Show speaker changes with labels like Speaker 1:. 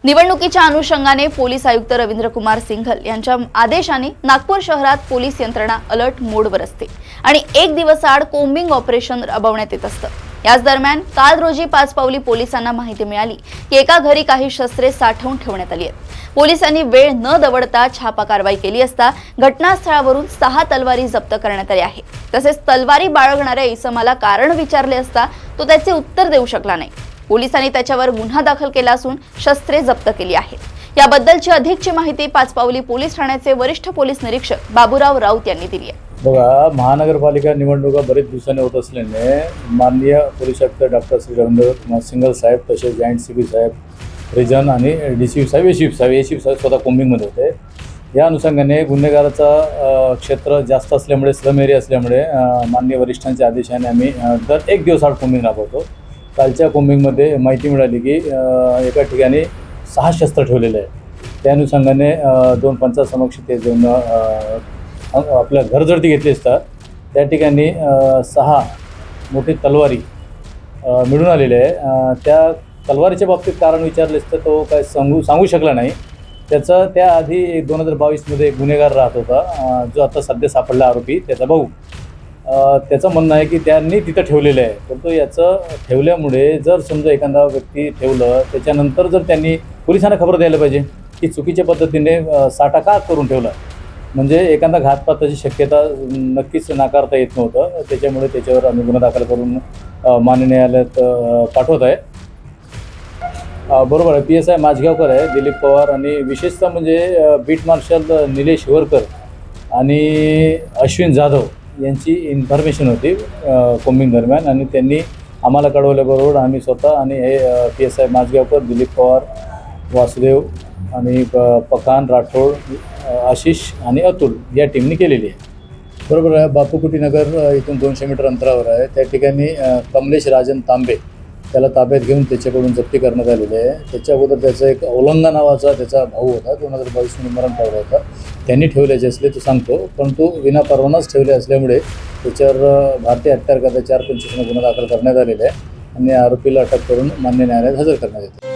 Speaker 1: निवडणुकीच्या अनुषंगाने पोलीस आयुक्त रवींद्र कुमार सिंघल यांच्या आदेशाने नागपूर शहरात पोलीस यंत्रणा अलर्ट मोडवर असते आणि एक दिवसाआड कोम्बिंग ऑपरेशन राबवण्यात येत असतं। याच दरम्यान काल रोजी पाचपावली पोलिसांना माहिती मिळाली की एका घरी काही शस्त्रे साठवून ठेवण्यात आली आहेत। पोलिसांनी वेळ न दवडता छापा कारवाई केली असता घटनास्थळावरून 6 तलवारी जप्त करण्यात आल्या आहेत। तसेच तलवारी बाळगणाऱ्या इसमाला कारण विचारले असता तो त्याचे उत्तर देऊ शकला नाही। पोलिसांनी त्याच्यावर गुन्हा दाखल केला असून शस्त्रे जप्त केली आहेत। याबद्दलची अधिकची माहिती पाचपावली पोलीस ठाण्याचे वरिष्ठ पोलीस निरीक्षक बाबूराव राऊत यांनी दिली आहे।
Speaker 2: बघा, महानगरपालिका निवडणुका बरेच दिवसांनी होत असल्याने माननीय पोलीस आयुक्त डॉक्टर श्री रवींद्र कुमार सिंघल साहेब, तसेच जॉईंट सीपी साहेब रिजन आणि डीसीपी साहेब, एसीपी साहेब स्वतः कोम्बिंगमध्ये होते। या अनुषंगाने गुन्हेगाराचा क्षेत्र जास्त असल्यामुळे, स्लम एरिया असल्यामुळे माननीय वरिष्ठांच्या आदेशाने आम्ही दर एक दिवसाआड कोम्बिंग राबवतो। कालच्या कोम्बिंगमध्ये माहिती मिळाली की एका ठिकाणी 6 शस्त्र ठेवलेले आहे। त्या अनुषंगाने 2 पंचासमक्ष ते जाऊन आपल्या घर जडती घेतली असतात। त्या ठिकाणी 6 मोठी तलवारी मिळून आलेले आहे। त्या तलवारीच्या बाबतीत कारण विचारले असतं तो काय सांगू शकला नाही। त्याचा त्याआधी 2022 एक गुन्हेगार राहत होता, जो आता सध्या सापडला आरोपी, त्याचा भाऊ। त्याचं म्हणणं आहे की त्यांनी तिथं ठेवलेलं आहे, परंतु याचं ठेवल्यामुळे जर समजा एखादा व्यक्ती ठेवलं त्याच्यानंतर जर त्यांनी पोलिसांना खबर द्यायला पाहिजे की चुकीच्या पद्धतीने साठा का करून ठेवला, म्हणजे एखादा घातपाताची शक्यता नक्कीच नाकारता येत नव्हतं। त्याच्यामुळे त्याच्यावर आम्ही गुन्हा दाखल करून मान्य न्यायालयात पाठवत आहे। बरोबर आहे, PSI माझगावकर आहे, दिलीप पवार, आणि विशेषतः म्हणजे बीट मार्शल निलेश हिवरकर आणि अश्विन जाधव यांची इन्फॉर्मेशन होती कोम्बिंग दरम्यान, आणि त्यांनी आम्हाला कळवल्याबरोबर आम्ही स्वतः आणि हे PSI माझगावकर, दिलीप पवार, वासुदेव आणि पखान, राठोड, आशिष आणि अतुल या टीमने केलेली आहे। बरोबर आहे, बापूकुटी नगर इथून 200 मीटर अंतरावर आहे। त्या ठिकाणी कमलेश राजन तांबे त्याला ताब्यात घेऊन त्याच्याकडून जप्ती करण्यात आलेली आहे। त्याच्या अगोदर त्याचा एक औलंगा नावाचा त्याचा भाऊ होता, 2022 मरण पावला होता। त्यांनी ठेवल्याचे असले तो सांगतो, पण तो विना परवानाच ठेवले असल्यामुळे त्याच्यावर भारतीय हत्यार कायदा 425 गुन्हा दाखल करण्यात आलेला आहे आणि आरोपीला अटक करून मान्य न्यायालयात हजर करण्यात येते।